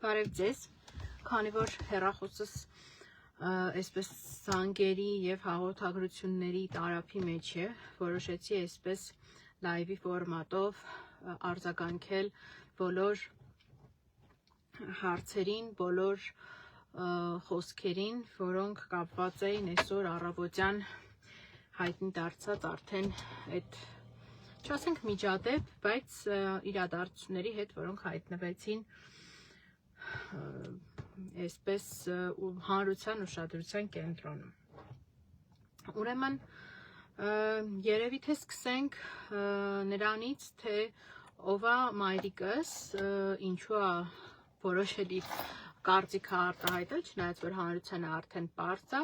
Բարև ձեզ, քանի որ հեռախոսս այսպես զանգերի և հաղորդագրությունների տարափի մեջ է, որոշեցի այսպես լայվի ֆորմատով արձագանքել բոլոր հարցերին, բոլոր խոսքերին, որոնք կապված էին այսօր առավոտյան հայտնի դարձած արդեն այդ չասենք միջադեպ, բայց իրադարձությունների հետ, որոնք հայտնվեցին այսպես հանրության ուշադրության կենտրոնում։ Ուրեմն երևի թե սկսենք նրանից, թե ով է մայրիկս, ինչու է որոշել իր կարծիքը արտահայտել, չնայած որ հանրությանը արդեն պարզ է,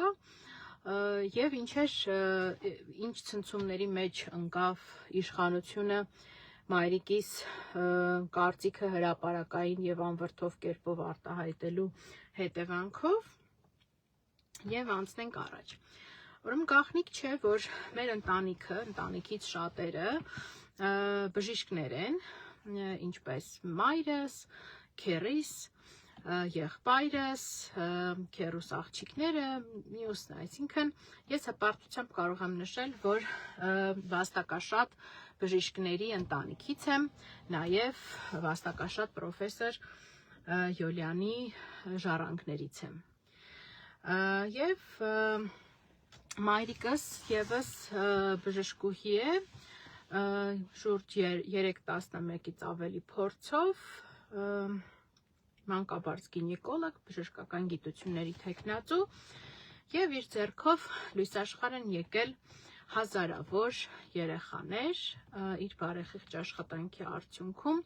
և ինչ ցնցումների մեջ ընկավ իշխանությունը մայրիկիս կարծիքը հրապարակային և անվրդով կերպով արտահայտելու հետևանքով և անցնենք առաջ։ Ուրեմն գաղտնիք չէ, որ մեր ընտանիքից շատերը բժիշկներ են, ինչպես մայրս, քեռիս, եղբայրս, քեռուս աղջիկները, մյուսն, այսինքն ես հպարտությամբ կարող եմ նշել, որ վաստակաշատ բժիշկների ընտանիքից եմ, նաև վաստակաշատ պրոֆեսոր Յոլյանի ժառանգներից եմ։ Եվ մայրիկս ևս բժշկուհի է, շուրջ 3-11-ից ավելի փորձով, մանկաբարձ գինեկոլոգ, բժշկական գիտությունների թեկնածու և իր ձեռքով լույս աշխարհ են եկել հազարավոր երեխաներ իր բարեխիղճ աշխատանքի արդյունքում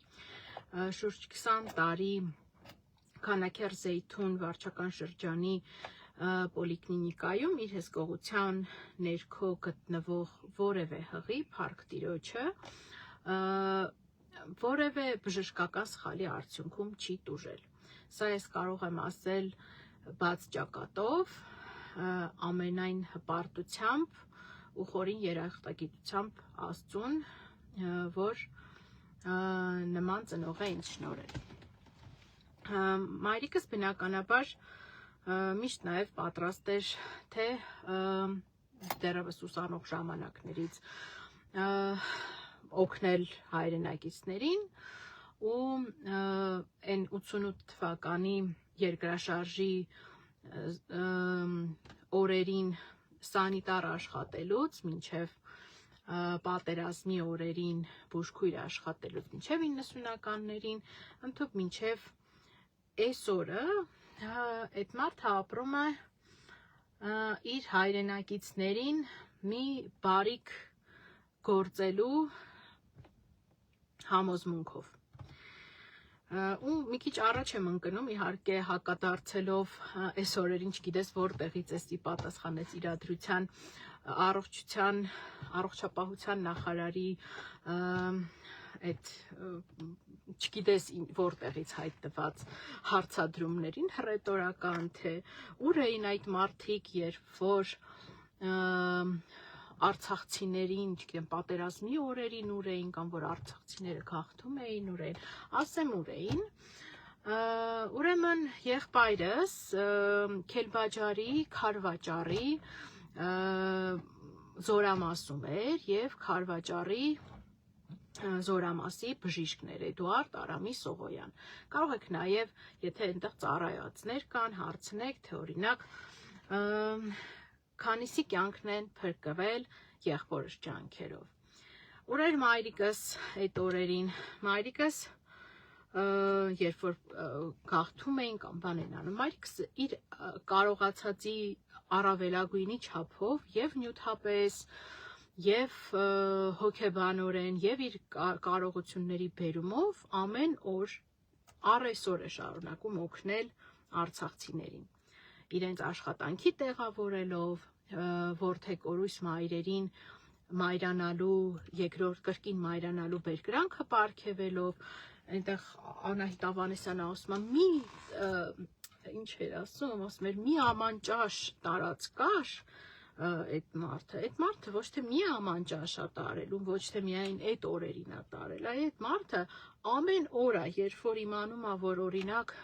շուրջ 20 տարի Քանաքեռ Զեյթուն վարչական շրջանի պոլիկլինիկայում իր հսկողության ներքո գտնվող որևէ հղի փառք Տիրոջը որևէ բժշկական սխալի արդյունքում չի տուժել։ Սա ես կարող եմ ասել բաց ճակատով, ամենայն հպարտությամբ ու խորին երախտագիտությամբ Աստծուն, որ նման ծնող է ինձ շնորհել։ Մայրիկս բնականաբար միշտ նաև պատրաստ էր, թե դեռևս ուսանող ժամանակներից օգնել հայրենակիցներին ու այն 88 թվականի երկրաշարժի օրերին սանիտար աշխատելուց մինչև պատերազմի օրերին բուժքույր աշխատելուց մինչև 90-ականներին, ընդհուպ մինչև այսօրը այդ մարդը ապրում է իր հայրենակիցներին մի բարիք գործելու համոզմունքով։ Ու մի քիչ առաջ եմ ընկնում, իհարկե հակադարձելով այս օրերին, չգիտես որտեղից էսի պատասխանեց իրադրության առողջապահության նախարարի այդ չգիտես որտեղից հայտնված հարցադրումներին հռետորական, թե ուր էին այդ մարդիկ, երբ որ արցախցիներին, չգիտեմ, պատերազմի օրերին ուր էին, կամ որ արցախցիները գաղթում էին, ուր էին, ասեմ ուր էին։ Ուրեմն եղբայրս Քելբաջարի Քարվաճառի զորամասում էր և Քարվաճառի զորամասի բժիշկն էր Էդուարդ Արամի Սողոյան։ Կարող եք նաև, եթե այնտեղ ծառայվածներ կան, հարցնեք, թե օրինակ քանիսի կյանքն են փրկվել եղբորս ջանքերով։ Ուր էր մայրիկս այդ օրերին։ Մայրիկս երբ որ գաղթում էին կամ բան են անում, մայրիկս իր կարողացածի առավելագույնի չափով և նյութապես և հոգեբանորեն և իր կարողությունների բերումով ամեն օր առ-այսօր է շարունակում օգնել արցախցիներին, իրենց աշխատանքի տեղավորելով, որդեկորույս մայրերին մայրանալու, կրկին մայրանալու բերկրանքը պարգևելով, այնտեղ Անահիտ Ավանեսյանը ասում է, ինչ էր ասում, մի աման ճաշ տարած կար այդ մարդը ոչ թե մի աման ճաշ է տարել ու ոչ թե միայն այդ օրերին է տարել, այլ այդ մարդը ամեն օր է, երբ որ իմանում է, որ օրինակ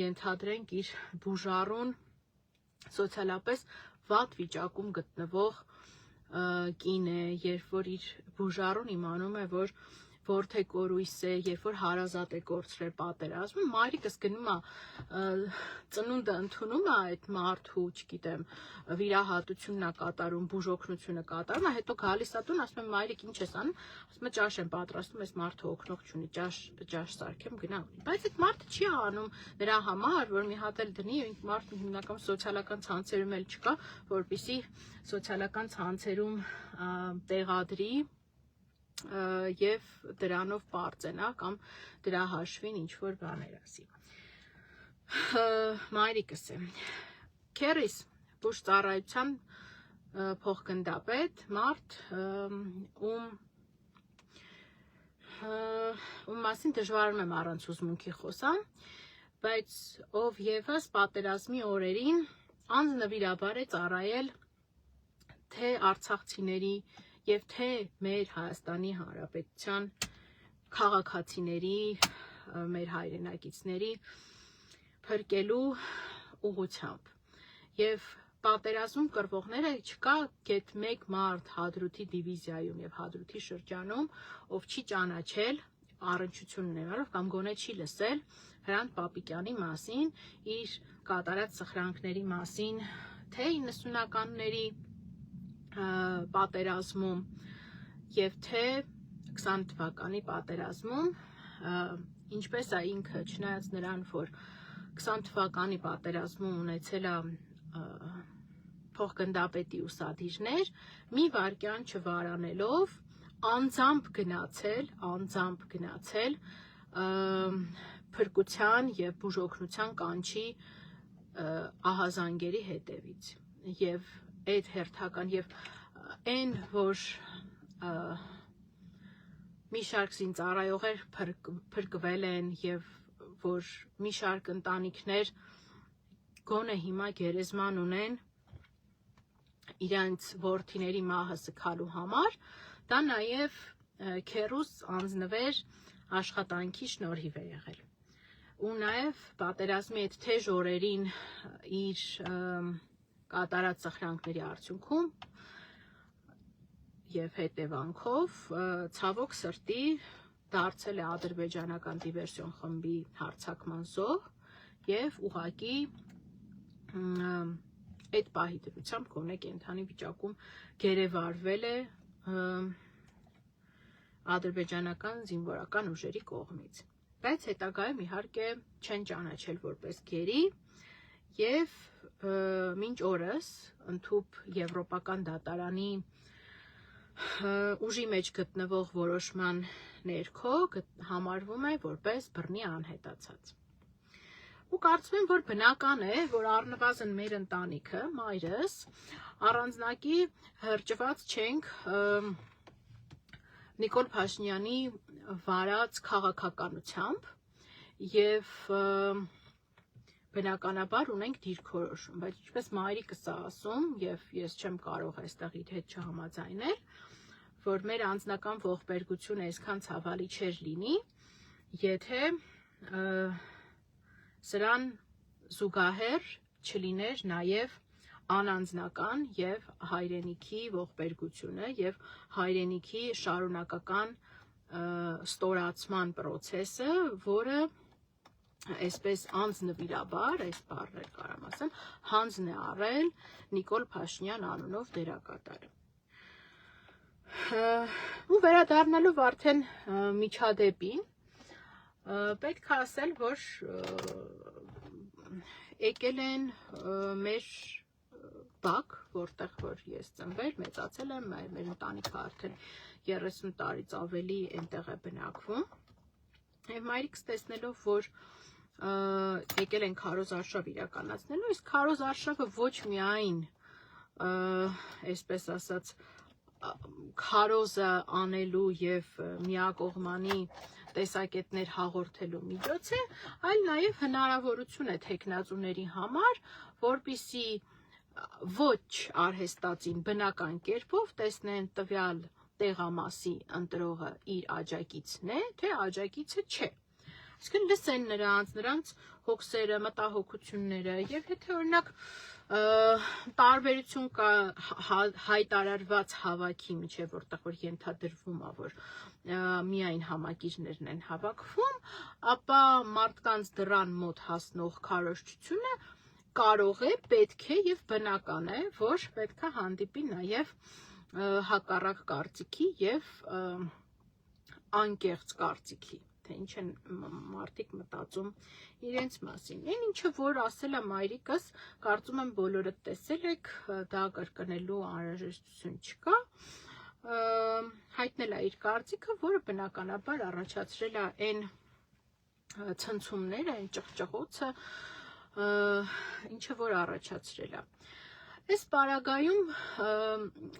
ենթադրենք իր բուժառուն սոցիալապես վատ վիճակում գտնվող կին է, երբ որ իր բուժառուն իմանում է, որ որդեկորույս է, երբ որ հարազատ է կորցրել պատերազմում, մայրիկս գնում է ծնունդը ընդունում է այդ մարդու, չգիտեմ, վիրահատությունն է կատարում, բուժօգնությունը կատարում է, հետո գալիս է տուն, ասում եմ մայրիկ ինչ ես անում, ասում է ճաշ եմ պատրաստում, այս մարդը օգնող չունի, ճաշ սարքեմ, գնա ունի, բայց այդ մարդը չի անում նրա համար, որ մի հատ էլ դնի, մարդը հիմնական սոցիալական ցանցերում էլ չկա, որպեսզի սոցիալական ցանցերում տեղադրի եւ դրանով բարձենա կամ դրա հաշվին ինչ որ բաներ ասի։ Մայրիկս է։ Քերիս բուժծառայության փոխգնդապետ մարդ, ում մասին դժվարում եմ առանց ուսմունքի խոսամ, բայց ով եւս պատերազմի օրերին անձնվիրաբար է ծառայել թե արցախցիների եւ թե մեր Հայաստանի Հանրապետության քաղաքացիների, մեր հայրենակիցների փրկելու ուղղությամբ եւ պատերազմում կռվողները չկա գեթ մեկ մարդ Հադրութի դիվիզիայում եւ Հադրութի շրջանում, ով չի ճանաչել առնչություն ունենալով կամ գոնե չի լսել Հրանտ Պապիկյանի մասին, իր կատարած սխրանքների մասին, թե 90-ականների պատերազմում եւ թե 20 թվականի պատերազմում, ինչպես է ինքը, չնայած նրան, որ 20 թվականի պատերազմում ունեցել է փոխգնդապետի ուսադիրներ, մի վայրկյան չվարանելով անձամբ գնացել փրկության եւ բուժօգնության կանչի ահազանգերի հետևից եւ այդ հերթական եւ այն որ մի շարք զինծառայողներ փրկվել են եւ որ մի շարք ընտանիքներ գոնե հիմա գերեզման ունեն իրենց որդիների մահը սգալու համար, դա նաեւ քերուս անձնվեր աշխատանքի շնորհիվ է եղել։ Ու նաեւ պատերազմի այդ թեժ օրերին իր կատարած սխրանքների արդյունքում եւ հետևանքով ցավոք սրտի դարձել է ադրբեջանական դիվերսիոն խմբի հարձակման զոհ եւ ուղղակի այդ պահի դրությամբ գոնե կենթանի վիճակում գերեվարվել է ադրբեջանական զինվորական ուժերի կողմից, բայց հետագայում իհարկե չեն ճանաչել որպես գերի եւ մինչ օրս ընդհուպ եվրոպական դատարանի ուժի մեջ գտնվող որոշման ներքո համարվում է որպես բռնի անհետացած։ Ու կարծում եմ, որ բնական է, որ առնվազն մեր ընտանիքը, մայրս, առանձնակի հրճված չենք Նիկոլ Փաշինյանի վարած քաղաքականությամբ եւ բնականաբար ունենք դիրքորոշում, բայց ինչպես մայրիկս է ասում, եւ ես չեմ կարող այստեղ իր հետ չհամաձայնել, որ մեր անձնական ողբերգությունը այսքան ցավալի չէր լինի, եթե սրան զուգահեռ չլիներ նաեւ անանձնական եւ հայրենիքի ողբերգությունը եւ հայրենիքի շարունակական ստորացման process-ը, որը այսպես անձնվիրաբար, այս բառեր կարամ ասեմ, հանձն է առել Նիկոլ Փաշինյան անունով դերակատարը։ Ու վերադառնալով արդեն միջադեպին, պետք է ասել, որ եկել են մեր բակ, որտեղ որ ես ծնվել, մեծացել եմ, մեր ընտանիքը արդեն 30 տարից ավելի այնտեղ է բնակվում։ Եվ մայրիկս տեսնելով, որ եկել են քարոզարշավ իրականացնելու, իսկ քարոզարշավը ոչ միայն, այսպես ասած, քարոզը անելու եւ միակողմանի տեսակետներ հաղորդելու միջոց է, այլ նաեւ հնարավորություն է թեկնածուների համար, որպեսզի ոչ արհեստածին բնական կերպով տեսնեն տվյալ տեղամասի ընտրողը իր աջակիցն է, թե աջակիցը չէ։ Իսկ լսեն նրանց հոգսերը, մտահոգությունները եւ եթե օրինակ տարբերություն կա հայտարարված հավաքի միջև, որտեղ որ ենթադրվում է, որ միայն համակիրներն են հավաքվում, ապա մարդկանց դռան մոտ հասնող քարոզչությունը կարող է, պետք է եւ բնական է, որ պետք է հանդիպի նաեւ հակառակ կարծիքի եւ անկեղծ կարծիքի, թե ինչ են մարդիկ մտածում իրենց մասին։ Այն ինչը որ ասել է մայրիկս, կարծում եմ բոլորը տեսել եք, դա կրկնելու անհրաժեշտություն չկա, հայտնել է իր կարծիքը, որը բնականաբար առաջացրել է այն ցնցումները, այն ճղճղոցը, ինչը որ առաջացրել է։ Այս պարագայում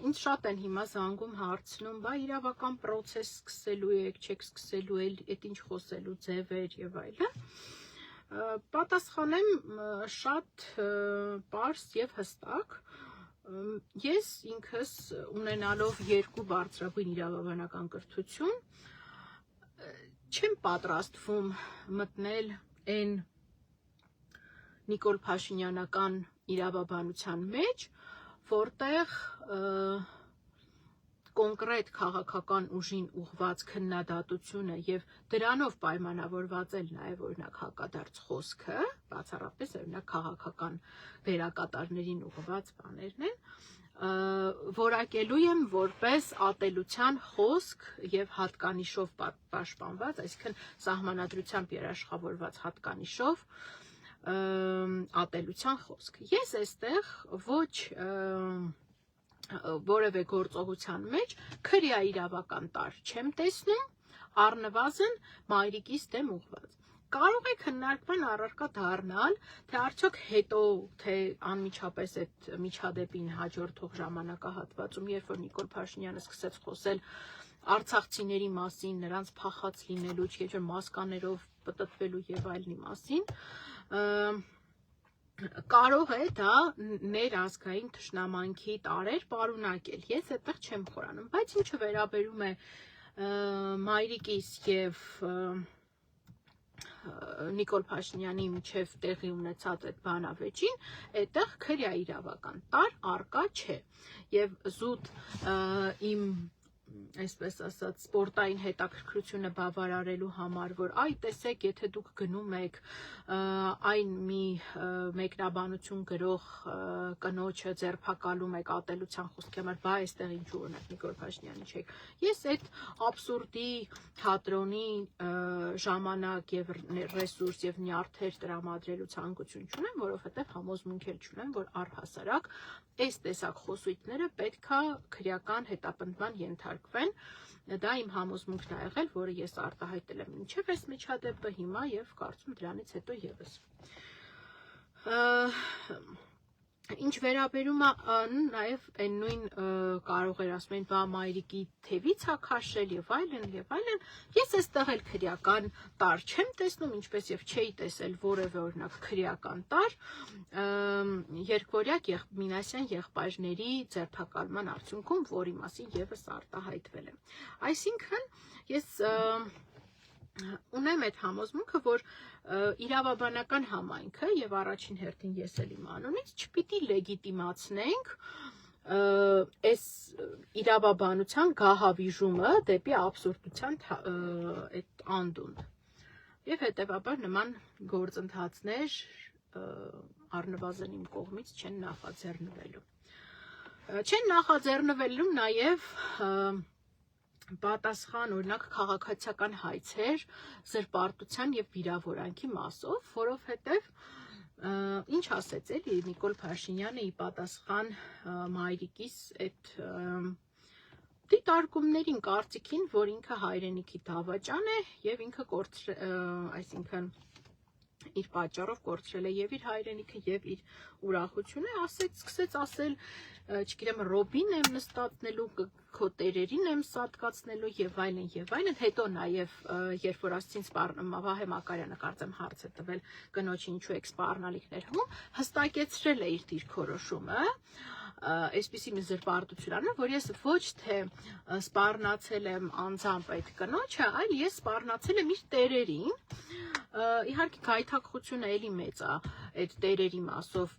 ինձ շատ են հիմա զանգում հարցնում, բա իրավական պրոցես սկսելու եք, չեք սկսելու, այդ ինչ խոսելու ձևեր եւ այլն։ Պատասխանեմ շատ պարզ եւ հստակ։ Ես ինքս ունենալով 2 բարձրագույն իրավաբանական կրթություն, չեմ պատրաստվում մտնել այն Նիկոլ Փաշինյանական իրավաբանության մեջ, որտեղ կոնկրետ քաղաքական ուժին ուղղված քննադատությունը եւ դրանով պայմանավորված էլ նաեւ օրինակ հակադարձ խոսքը, բացառապես օրինակ քաղաքական վերակատարներին ուղղված բաներն են, որակելու եմ որպես ատելության խոսք եւ հատկանիշով պաշտպանված, այսինքն սահմանադրությամբ երաշխավորված հատկանիշով ատելության խոսք։ Ես այստեղ ոչ որևէ գործողության մեջ քրեա իրավական տար չեմ տեսնում, առնվազն մայրիկիս դեմ ուղղված։ Կարող է քննարկման առարկա դառնալ, թե արդյոք հետո, թե անմիջապես այդ միջադեպին հաջորդող ժամանակահատվածում, երբ որ Նիկոլ Փաշինյանը սկսեց խոսել արցախցիների մասին, նրանց փախած լինելու, չէ՞ որ մասկաներով պտտվելու եւ այլնի մասին, կարող է դա ներազգային թշնամանքի տարեր պարունակել։ Ես այդտեղ չեմ խորանում, բայց ինչը վերաբերում է մայրիկիս եւ Նիկոլ Փաշինյանի միջև տեղի ունեցած այդ բանավեճին, այդտեղ քրեա իրավական տար արկա չէ։ Եւ զուտ իմ այսպես ասած սպորտային հետաքրքրությունը բավարարելու համար, որ այ տեսեք, եթե դուք գնում եք այն մի մեկնաբանություն գրող կնոջը ձերբակալում եք ատելության խոսքի համար, բա այստեղ ինչու օրինակ Նիկոլ Փաշինյանի չեք։ Ես այդ աբսուրդի թատրոնի ժամանակ եւ ռեսուրս եւ նյարդեր տրամադրելու ցանկություն չունեմ, որովհետեւ համոզմունք էլ չունեմ, որ առհասարակ այս տեսակ խոսույթները պետքա քրեական հետապնդման ենթարկվեն։ Դա իմ համոզմունքն է եղել, որը ես արտահայտել եմ մինչև այս միջադեպը հիմա եւ կարծում դրանից հետո եւս։ Ինչ վերաբերում է նաեւ այն նույն կարող էր ասում են, բա մայրիկի թևից է քաշել եւ այլն, ես այստեղ էլ քրեական տար չեմ տեսնում, ինչպես եւ չէի տեսել որևէ օրինակ քրեական տար երկվորյակ Մինասյան եղբայրների ձերբակալման արդյունքում, որի մասին եւս արտահայտվել եմ։ Այսինքն ես ունեմ այդ համոզմունքը, որ իրավաբանական համայնքը եւ առաջին հերթին ես էլ իմ անունից չպիտի լեգիտիմացնենք այս իրավաբանության գահավիժումը դեպի աբսուրդության այդ անդունդ։ Եվ հետեւաբար նման գործընթացներ առնվազն իմ կողմից չեն նախաձեռնվելու։ Չեն նախաձեռնվելու նաեւ պատասխան օրինակ քաղաքացիական հայցեր զրպարտության եւ վիրավորանքի մասով, որովհետեւ ինչ ասեց էլի Նիկոլ Փաշինյանը ի պատասխան մայրիկիս այդ դիտարկումներին, կարծիքին, որ ինքը հայրենիքի դավաճան է եւ ինքը այսինքն իր պատճառով կորցրել է եւ իր հայրենիքը եւ իր ուրախությունը, սկսեց ասել, չգիտեմ, ռոբին եմ նստածնելու, քո տերերին եմ սատկացնելու եւ այլն, հետո նաեւ երբ որ ասցին Վահե Մակարյանը կարծեմ հարց է տվել կնոջ ինչու եք սպառնալիքներ հում, հստակեցրել է իր դիրքորոշումը, այսպիսի մի զրպարտություն անում, որ ես ոչ թե սպառնացել եմ անձամբ այդ կնոջը, այլ ես սպառնացել եմ իր տերերին, իհարկե գայթակղությունը էլի մեծ է այդ տերերի մասով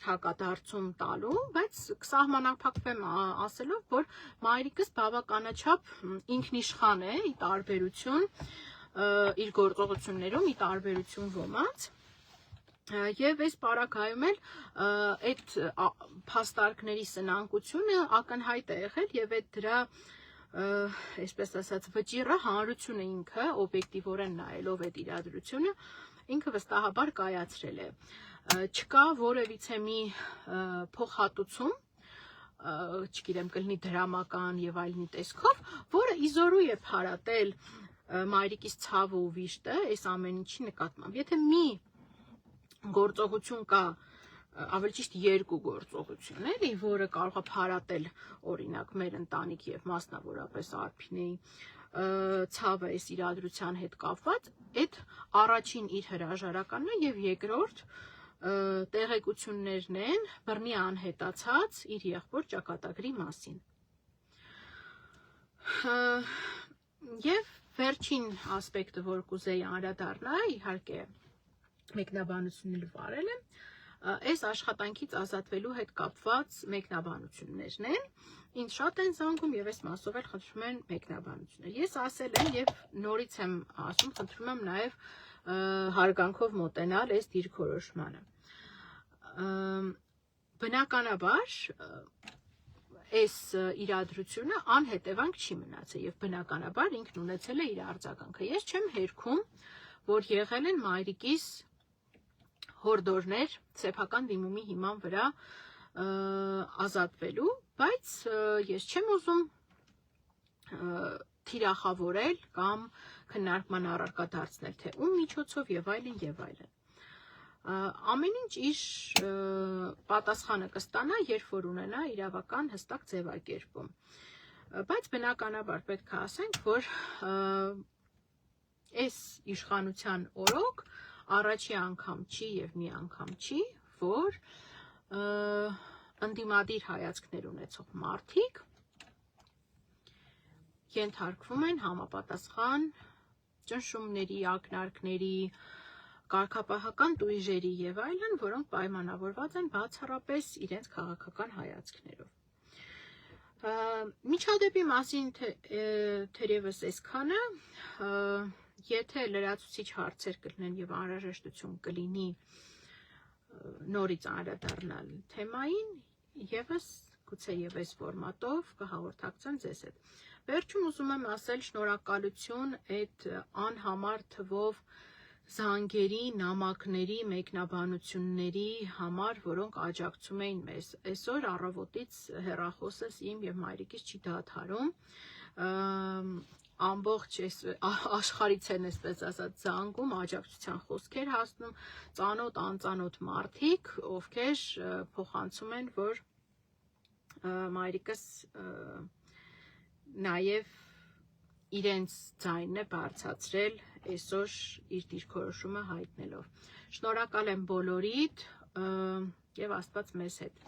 հակադարձում տալու, բայց կսահմանափակվեմ ասելով, որ մայրիկս բավականաչափ ինքնիշխան է ի տարբերություն իր գործողություններում, ի տարբերություն ոմանց, եւ այս պարագայում էլ այդ փաստարկների սնանկությունը ակնհայտ է եղել եւ այդ դրա այսպես ասած վճիռը հանրությունը ինքը օբյեկտիվորեն նայելով այդ իրադրությունը ինքը վստահաբար կայացրել է չկա որևիցե մի փոխհատուցում չգիտեմ կլինի դրամական եւ այլնի տեսքով որը իզորու է փարատել մայրիկիս ցավը ու վիշտը այս ամեն ինչի նկատմամբ եթե մի գործողություն կա ավելի ճիշտ երկու գործողություն էլի, որը կարող է փարատել օրինակ մեր ընտանիք եւ մասնավորապես Արփինեի ցավը այս իրադրության հետ կապված, այդ առաջին իր հրաժարականն է եւ երկրորդ տեղեկություններն են բռնի անհետացած իր եղբոր ճակատագրի մասին։ Եվ վերջին ասպեկտը, որ կուզեի անդրադառնալ, իհարկե մեկնաբանություններ վարել եմ, այս աշխատանքից ազատվելու հետ կապված մեկնաբանություններն են, ինձ շատ են զանգում եւ այս մասով էլ խնդրում են մեկնաբանություններ։ Ես ասել եմ եւ նորից եմ ասում, խնդրում եմ նաեւ հարգանքով մոտենալ այս դիրքորոշմանը։ Բնականաբար այս իրադրությունը անհետևանք չի մնացել եւ բնականաբար ինքն ունեցել է իր արձագանքը։ Ես չեմ հերքում, որ եղել են մայրիկիս հորդորներ սեփական դիմումի հիման վրա ազատվելու, բայց ես չեմ ուզում թիրախավորել կամ քննարկման առարկա դարձնել, թե ում միջոցով եւ այլն եւ այլն։ Ամեն ինչ իր պատասխանը կստանա, երբ որ ունենա իրավական հստակ ձևակերպում։ Բայց բնականաբար պետք է ասենք, որ այս իշխանության օրոք առաջի անգամ չի եւ մի անգամ չի, որ ընդդիմադիր հայացքներ ունեցող մարդիկ ենթարկվում են համապատասխան ճնշումների, ակնարկների, կարգապահական տույժերի եւ այլն, որոնք պայմանավորված են բացառապես իրենց քաղաքական հայացքներով։ Միջադեպի մասին թերևս այսքանը, եթե լրացուցիչ հարցեր կլինեն եւ անհրաժեշտություն կլինի նորից անդրադառնալ թեմային, եւս գուցե եւ այս ֆորմատով կհաղորդակցեմ ձեզ հետ։ Վերջում ուզում եմ ասել շնորհակալություն այդ անհամար թվով զանգերի, նամակների, մեկնաբանությունների համար, որոնք աջակցում էին մեզ։ Այսօր առավոտից հեռախոսս իմ եւ մայրիկիս չի դադարում։ Ամբողջ աշխարհից են այսպես ասած զանգում, աջակցության խոսքեր հասնում, ծանոթ, անծանոթ մարդիկ, ովքեր փոխանցում են, որ մայրիկս նաև իրենց ձայնն է բարձրացրել այսօր իր դիրքորոշումը հայտնելով։ Շնորհակալ եմ բոլորիդ եւ Աստված մեզ հետ։